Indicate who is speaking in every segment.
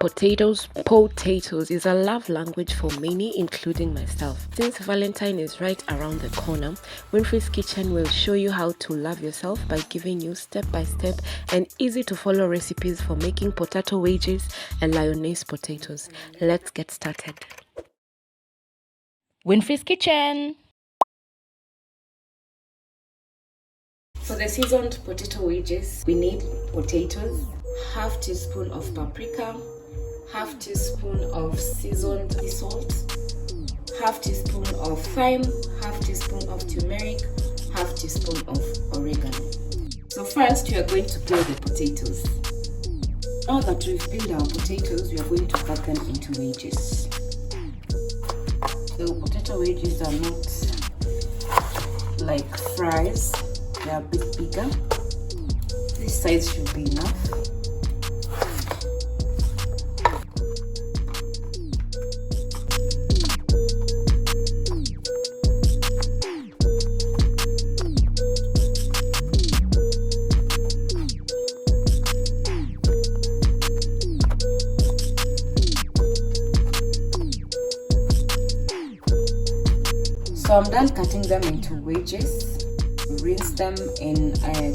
Speaker 1: Potatoes is a love language for many, including myself. Since Valentine is right around the corner, Winnfrey's Kitchen will show you how to love yourself by giving you step-by-step and easy-to-follow recipes for making potato wedges and Lyonnaise potatoes. Let's get started. Winnfrey's Kitchen! For the seasoned potato wedges, we need potatoes, half teaspoon of paprika, half teaspoon of seasoned sea salt, half teaspoon of thyme, half teaspoon of turmeric, half teaspoon of oregano. So first, we are going to peel the potatoes. Now that we've peeled our potatoes, we are going to cut them into wedges. So potato wedges are not like fries, they are a bit bigger. This size should be enough. So I'm done cutting them into wedges. Rinse them in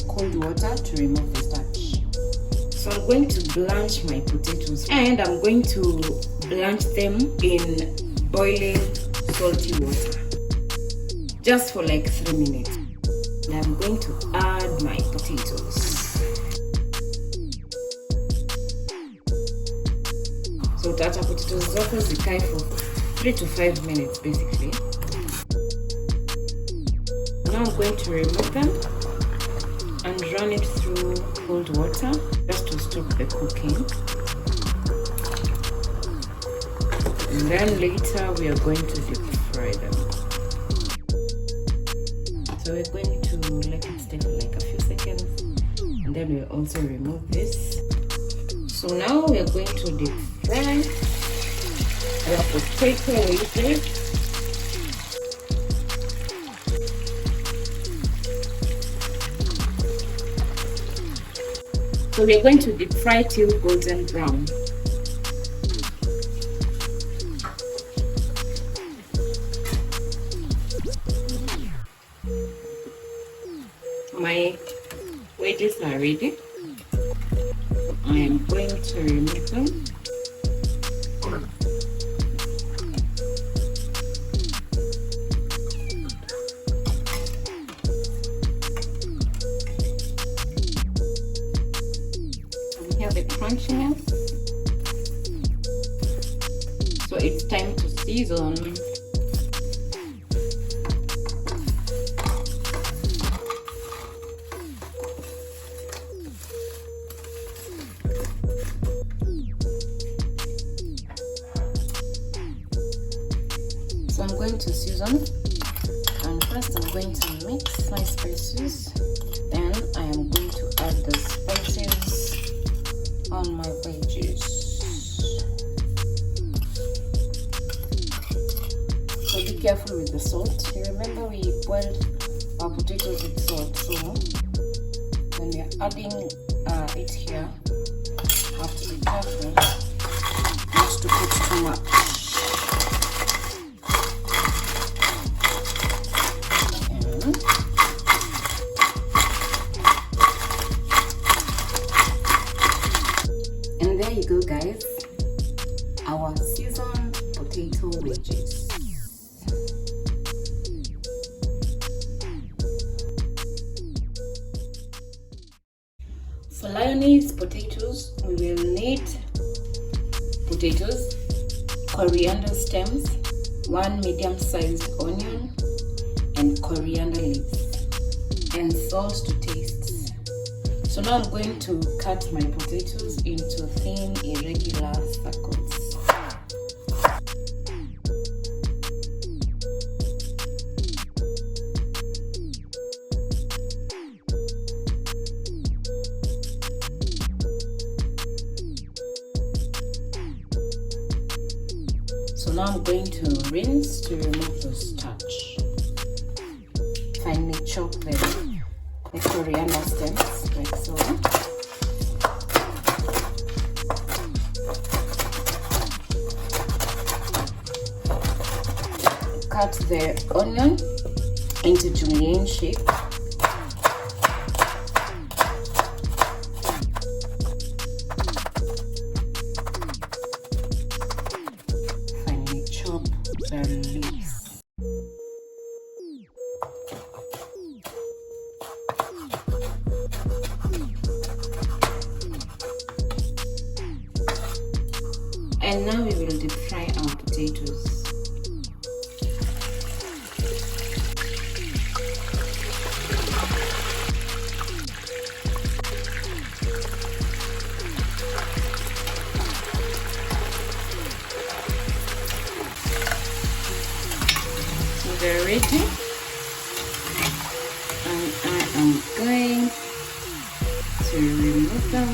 Speaker 1: cold water to remove the starch. So I'm going to blanch my potatoes, and I'm going to blanch them in boiling salty water just for like 3 minutes. And I'm going to add my potatoes. So utaacha potatoes zako zikae for 3 to 5 minutes basically. Now I'm going to remove them and run it through cold water just to stop the cooking. And then later we are going to deep fry them. So we're going to let it stay for like a few seconds, and then we'll also remove this. So now we are going to deep fry our potato wedges. So we're going to deep fry till golden brown. My wedges are ready. I am going to remove them. The crunchiness, so it's time to season. So I'm going to season, and first I'm going to mix my spices, then I am going to add the spices on my wedges. So be careful with the salt. You remember we boiled our potatoes with salt, so when we are adding it here, you have to be careful not to put too much. And there you go, guys, our seasoned potato wedges. For Lyonnaise potatoes, we will need potatoes, coriander stems, 1 medium-sized onion, and coriander leaves, and salt to taste. So now I'm going to cut my potatoes into thin, irregular circles. So now I'm going to rinse to remove the starch. Finely chop the coriander stems like so. cut the onion into julienne shape. Finally chop the leaves. And now we will deep fry our potatoes. So they're ready, and I am going to remove them.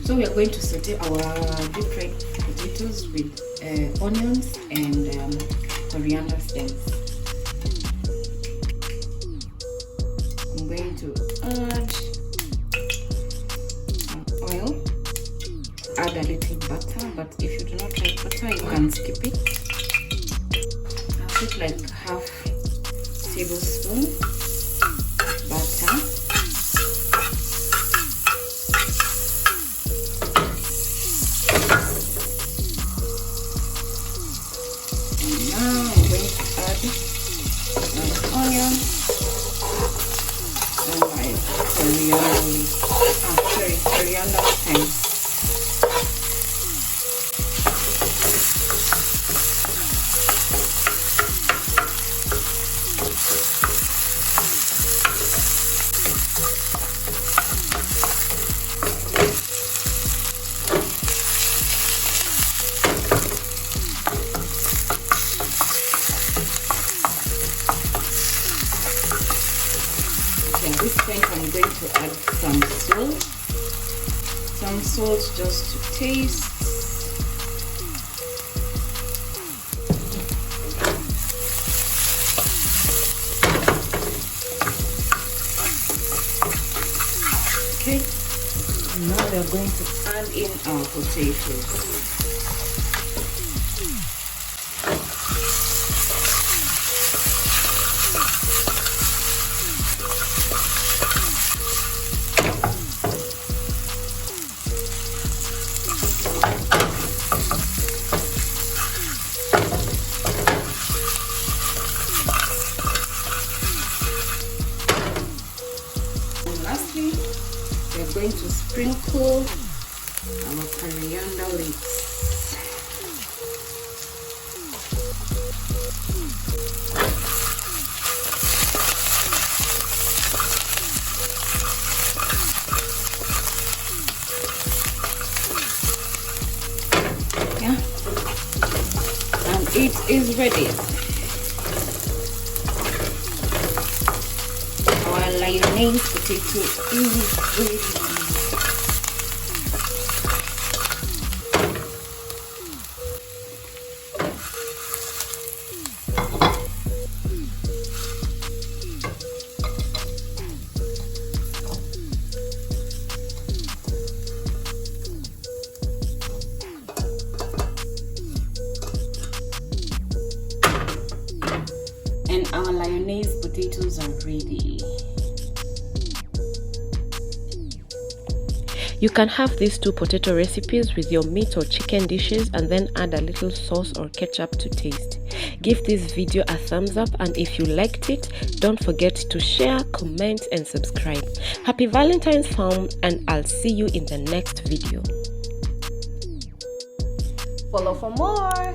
Speaker 1: So we are going to saute our deep fried potatoes with onions and coriander stems. I'm going to add some oil, add a little butter, but if you do not like butter, you can skip it. I'll put like half tablespoon butter. Onion and my coriander stems. At this point, I'm going to add some salt just to taste. Okay, now we are going to add in our potatoes. Lastly, we're going to sprinkle our coriander leaves. Yeah, and it is ready. Our Lyonnaise potato is ready. And our Lyonnaise potatoes are ready.
Speaker 2: You can have these two potato recipes with your meat or chicken dishes and then add a little sauce or ketchup to taste. Give this video a thumbs up, and if you liked it, don't forget to share, comment and subscribe. Happy Valentine's fam, and I'll see you in the next video.
Speaker 1: Follow for more.